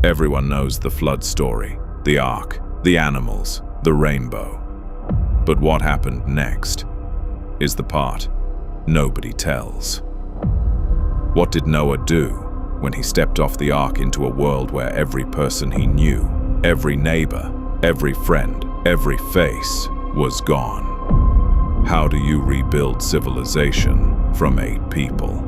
Everyone knows the flood story, the ark, the animals, the rainbow. But what happened next is the part nobody tells. What did Noah do when he stepped off the ark into a world where every person he knew, every neighbor, every friend, every face was gone? How do you rebuild civilization from 8 people?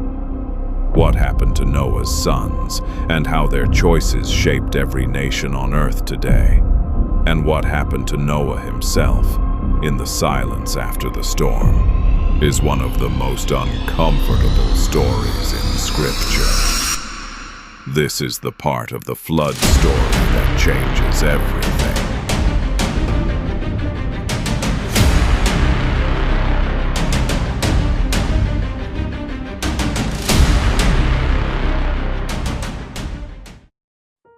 What happened to Noah's sons, and how their choices shaped every nation on earth today? And what happened to Noah himself in the silence after the storm is one of the most uncomfortable stories in Scripture. This is the part of the flood story that changes everything.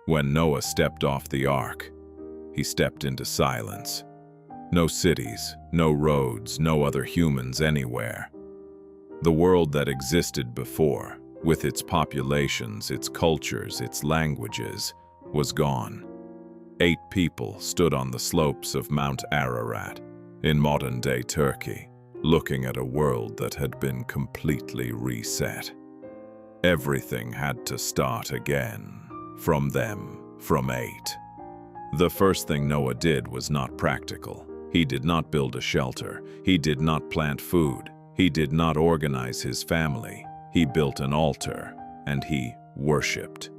When Noah stepped off the ark, he stepped into silence. No cities, no roads, no other humans anywhere. The world that existed before, with its populations, its cultures, its languages, was gone. 8 people stood on the slopes of Mount Ararat, in modern-day Turkey, looking at a world that had been completely reset. Everything had to start again. From them, from 8. The first thing Noah did was not practical. He did not build a shelter. He did not plant food. He did not organize his family. He built an altar, and he worshipped.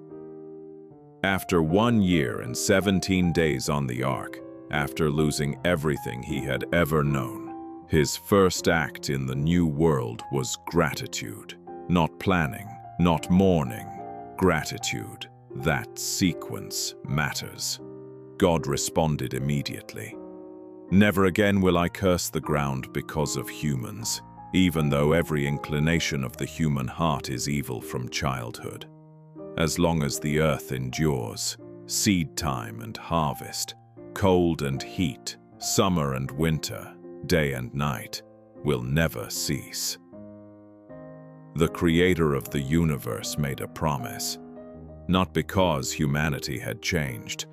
After 1 year and 17 days on the ark, after losing everything he had ever known, his first act in the new world was gratitude. Not planning, not mourning, gratitude. That sequence matters. God responded immediately. Never again will I curse the ground because of humans, even though every inclination of the human heart is evil from childhood. As long as the earth endures, seed time and harvest, cold and heat, summer and winter, day and night, will never cease. The Creator of the universe made a promise. Not because humanity had changed,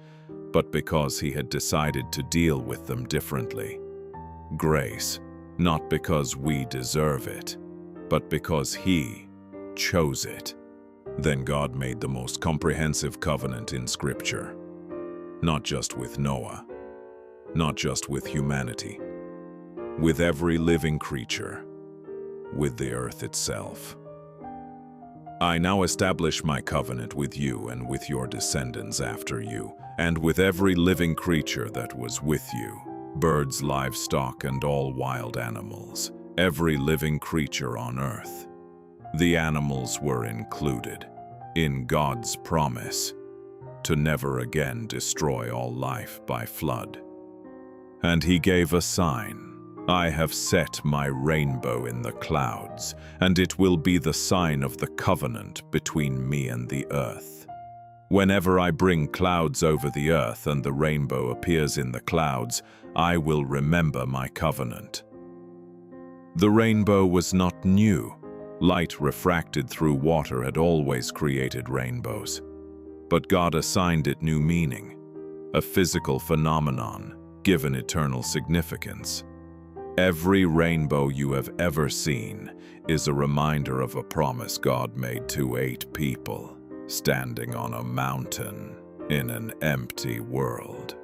but because he had decided to deal with them differently. Grace, not because we deserve it, but because he chose it. Then God made the most comprehensive covenant in Scripture. Not just with Noah, not just with humanity, with every living creature, with the earth itself. I now establish my covenant with you and with your descendants after you, and with every living creature that was with you, birds, livestock, and all wild animals, every living creature on earth. The animals were included in God's promise to never again destroy all life by flood. And he gave a sign. I have set my rainbow in the clouds, and it will be the sign of the covenant between me and the earth. Whenever I bring clouds over the earth and the rainbow appears in the clouds, I will remember my covenant. The rainbow was not new. Light refracted through water had always created rainbows. But God assigned it new meaning, a physical phenomenon given eternal significance. Every rainbow you have ever seen is a reminder of a promise God made to 8 people, standing on a mountain in an empty world.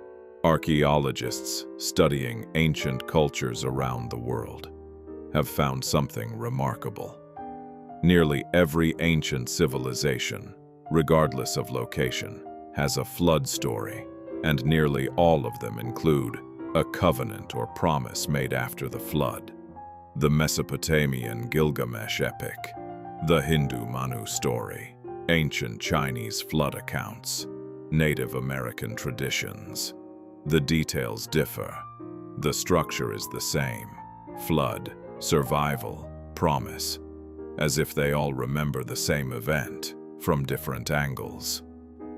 Archaeologists studying ancient cultures around the world have found something remarkable. Nearly every ancient civilization, regardless of location, has a flood story, and nearly all of them include a covenant or promise made after the flood. The Mesopotamian Gilgamesh epic, the Hindu Manu story, ancient Chinese flood accounts, Native American traditions. The details differ. The structure is the same: flood, survival, promise, as if they all remember the same event from different angles.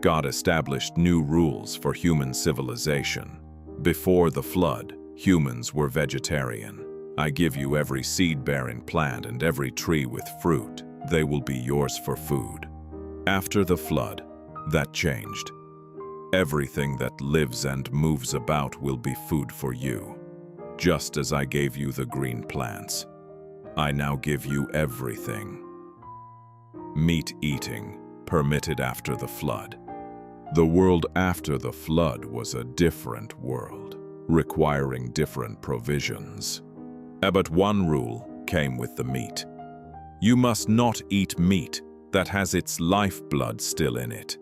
God established new rules for human civilization. Before the flood, humans were vegetarian. I give you every seed-bearing plant and every tree with fruit. They will be yours for food. After the flood, that changed. Everything that lives and moves about will be food for you. Just as I gave you the green plants, I now give you everything. Meat eating, permitted after the flood. The world after the flood was a different world, requiring different provisions. But one rule came with the meat. You must not eat meat that has its lifeblood still in it.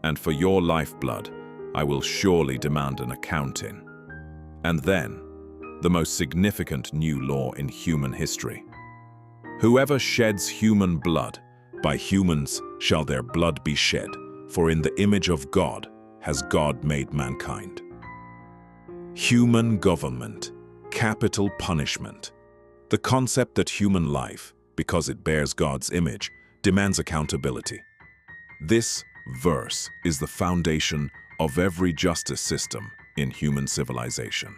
And for your lifeblood, I will surely demand an accounting. And then, the most significant new law in human history. Whoever sheds human blood, by humans shall their blood be shed, for in the image of God has God made mankind. Human government, capital punishment. The concept that human life, because it bears God's image, demands accountability. This verse is the foundation of every justice system in human civilization.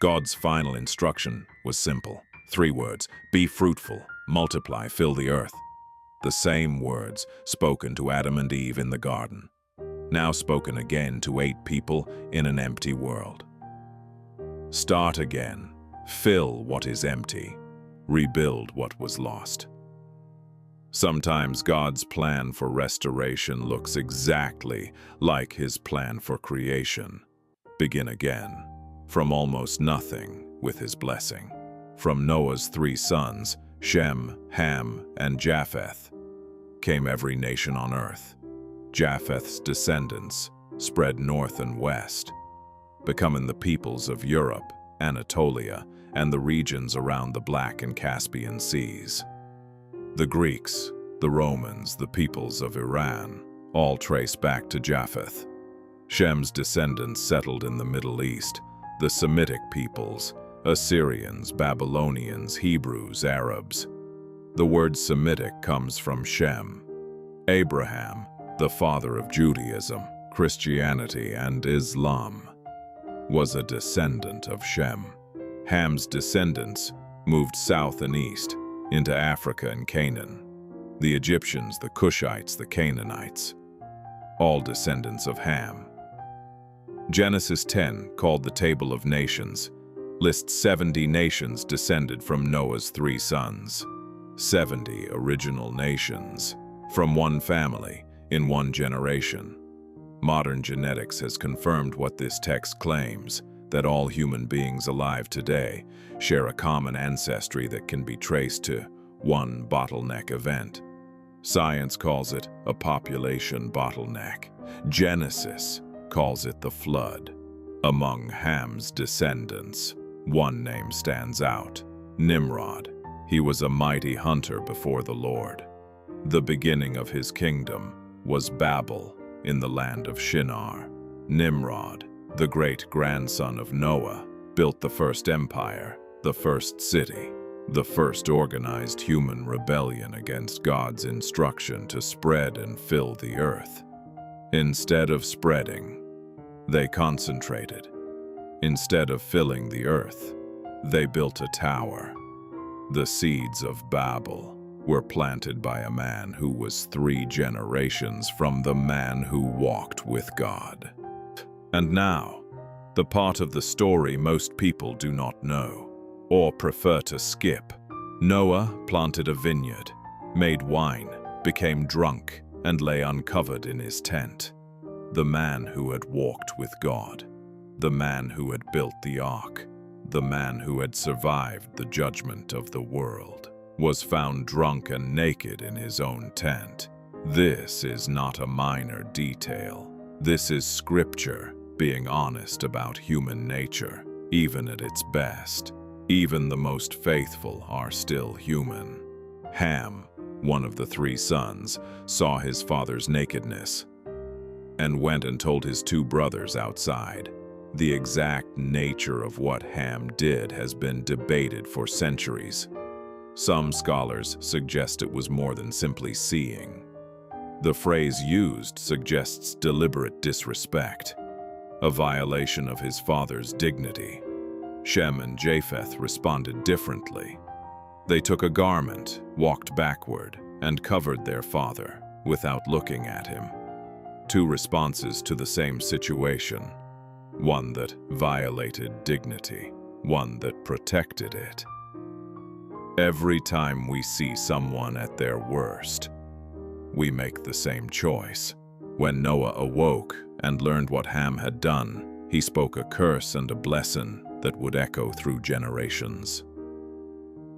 God's final instruction was simple. 3 words: be fruitful, multiply, fill the earth. The same words spoken to Adam and Eve in the garden, now spoken again to 8 people in an empty world. Start again, fill what is empty, rebuild what was lost. Sometimes God's plan for restoration looks exactly like His plan for creation. Begin again, from almost nothing with His blessing. From Noah's 3 sons, Shem, Ham, and Japheth, came every nation on earth. Japheth's descendants spread north and west, becoming the peoples of Europe, Anatolia, and the regions around the Black and Caspian Seas. The Greeks, the Romans, the peoples of Iran, all trace back to Japheth. Shem's descendants settled in the Middle East, the Semitic peoples, Assyrians, Babylonians, Hebrews, Arabs. The word Semitic comes from Shem. Abraham, the father of Judaism, Christianity, and Islam, was a descendant of Shem. Ham's descendants moved south and east into Africa and Canaan. The Egyptians, the Cushites, the Canaanites, all descendants of Ham. Genesis 10, called the Table of Nations, lists 70 nations descended from Noah's 3 sons. 70 original nations, from one family, in one generation. Modern genetics has confirmed what this text claims, that all human beings alive today share a common ancestry that can be traced to one bottleneck event. Science calls it a population bottleneck. Genesis calls it the flood. Among Ham's descendants, one name stands out: Nimrod. He was a mighty hunter before the Lord. The beginning of his kingdom was Babel in the land of Shinar. Nimrod, the great-grandson of Noah, built the first empire, the first city, the first organized human rebellion against God's instruction to spread and fill the earth. Instead of spreading, they concentrated. Instead of filling the earth, they built a tower. The seeds of Babel were planted by a man who was 3 generations from the man who walked with God. And now, the part of the story most people do not know, or prefer to skip. Noah planted a vineyard, made wine, became drunk, and lay uncovered in his tent. The man who had walked with God, the man who had built the ark, the man who had survived the judgment of the world, was found drunk and naked in his own tent. This is not a minor detail. This is Scripture being honest about human nature, even at its best. Even the most faithful are still human. Ham, one of the 3 sons, saw his father's nakedness and went and told his 2 brothers outside. The exact nature of what Ham did has been debated for centuries. Some scholars suggest it was more than simply seeing. The phrase used suggests deliberate disrespect, a violation of his father's dignity. Shem and Japheth responded differently. They took a garment, walked backward, and covered their father without looking at him. Two responses to the same situation. One that violated dignity, one that protected it. Every time we see someone at their worst, we make the same choice. When Noah awoke and learned what Ham had done, he spoke a curse and a blessing that would echo through generations.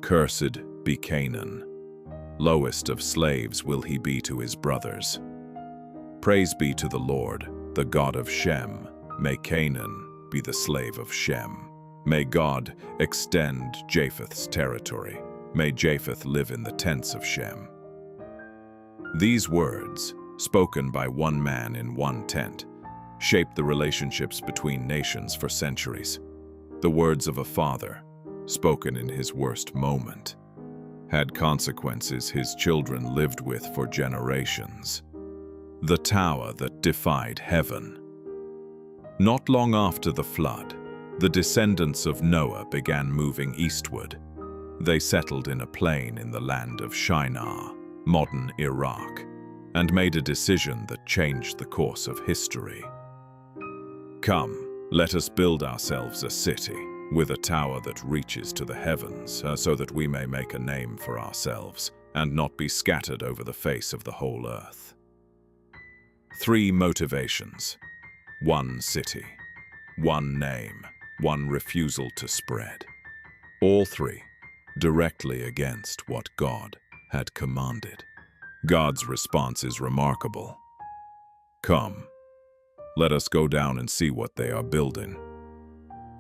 Cursed be Canaan. Lowest of slaves will he be to his brothers. Praise be to the Lord, the God of Shem. May Canaan be the slave of Shem. May God extend Japheth's territory. May Japheth live in the tents of Shem. These words, spoken by one man in one tent, shaped the relationships between nations for centuries. The words of a father, spoken in his worst moment, had consequences his children lived with for generations. The tower that defied heaven. Not long after the flood, the descendants of Noah began moving eastward. They settled in a plain in the land of Shinar, modern Iraq, and made a decision that changed the course of history. Come, let us build ourselves a city with a tower that reaches to the heavens, so that we may make a name for ourselves and not be scattered over the face of the whole earth. 3 motivations. 1 city, 1 name, 1 refusal to spread. All 3 directly against what God had commanded. God's response is remarkable. Come, let us go down and see what they are building.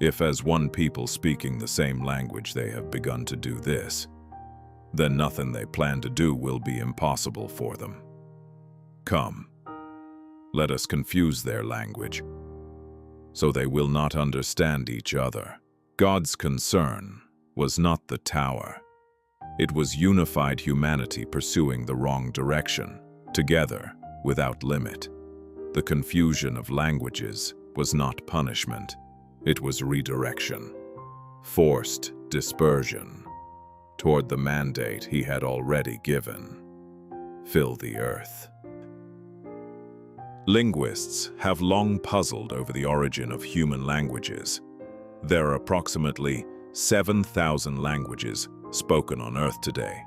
If as one people speaking the same language they have begun to do this, then nothing they plan to do will be impossible for them. Come, let us confuse their language, so they will not understand each other. God's concern was not the tower. It was unified humanity pursuing the wrong direction, together, without limit. The confusion of languages was not punishment. It was redirection, forced dispersion, toward the mandate he had already given. Fill the earth. Linguists have long puzzled over the origin of human languages. There are approximately 7,000 languages spoken on Earth today.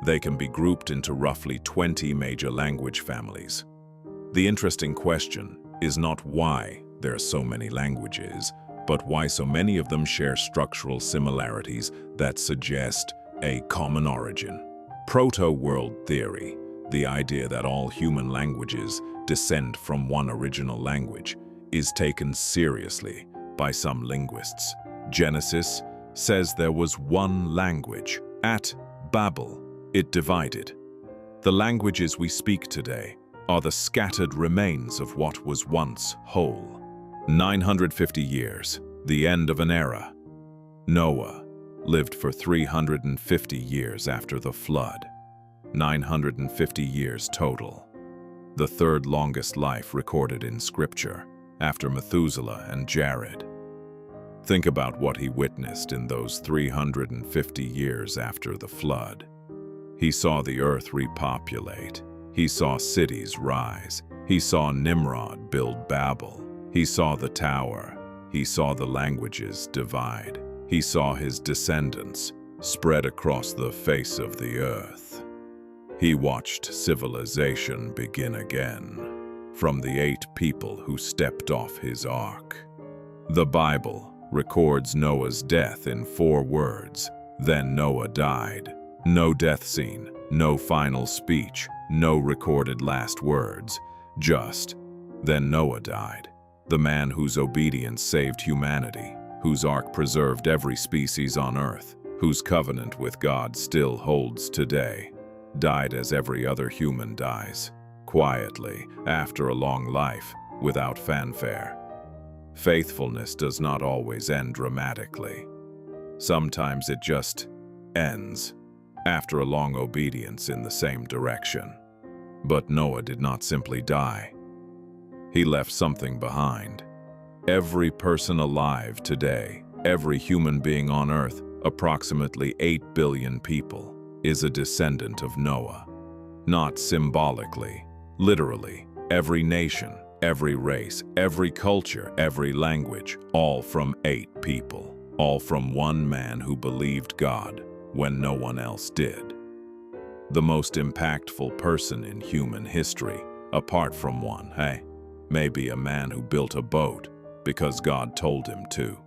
They can be grouped into roughly 20 major language families. The interesting question is not why there are so many languages, but why so many of them share structural similarities that suggest a common origin. Proto-world theory, the idea that all human languages descend from one original language, is taken seriously by some linguists. Genesis says there was one language. At Babel, it divided. The languages we speak today are the scattered remains of what was once whole. 950 years, the end of an era. Noah lived for 350 years after the flood. 950 years total. The third longest life recorded in Scripture, after Methuselah and Jared. Think about what he witnessed in those 350 years after the flood. He saw the earth repopulate. He saw cities rise. He saw Nimrod build Babel. He saw the tower. He saw the languages divide. He saw his descendants spread across the face of the earth. He watched civilization begin again, from the 8 people who stepped off his ark. The Bible records Noah's death in 4 words. Then Noah died. No death scene, no final speech, no recorded last words. Just, then Noah died. The man whose obedience saved humanity, whose ark preserved every species on earth, whose covenant with God still holds today, died as every other human dies, quietly, after a long life, without fanfare. Faithfulness does not always end dramatically. Sometimes it just ends, after a long obedience in the same direction. But Noah did not simply die. He left something behind. Every person alive today, every human being on earth, approximately 8 billion people, is a descendant of Noah. Not symbolically, literally, Every nation, every race, every culture, every language, all from 8 people, all from one man who believed God when no one else did. The most impactful person in human history, apart from one, maybe a man who built a boat because God told him to.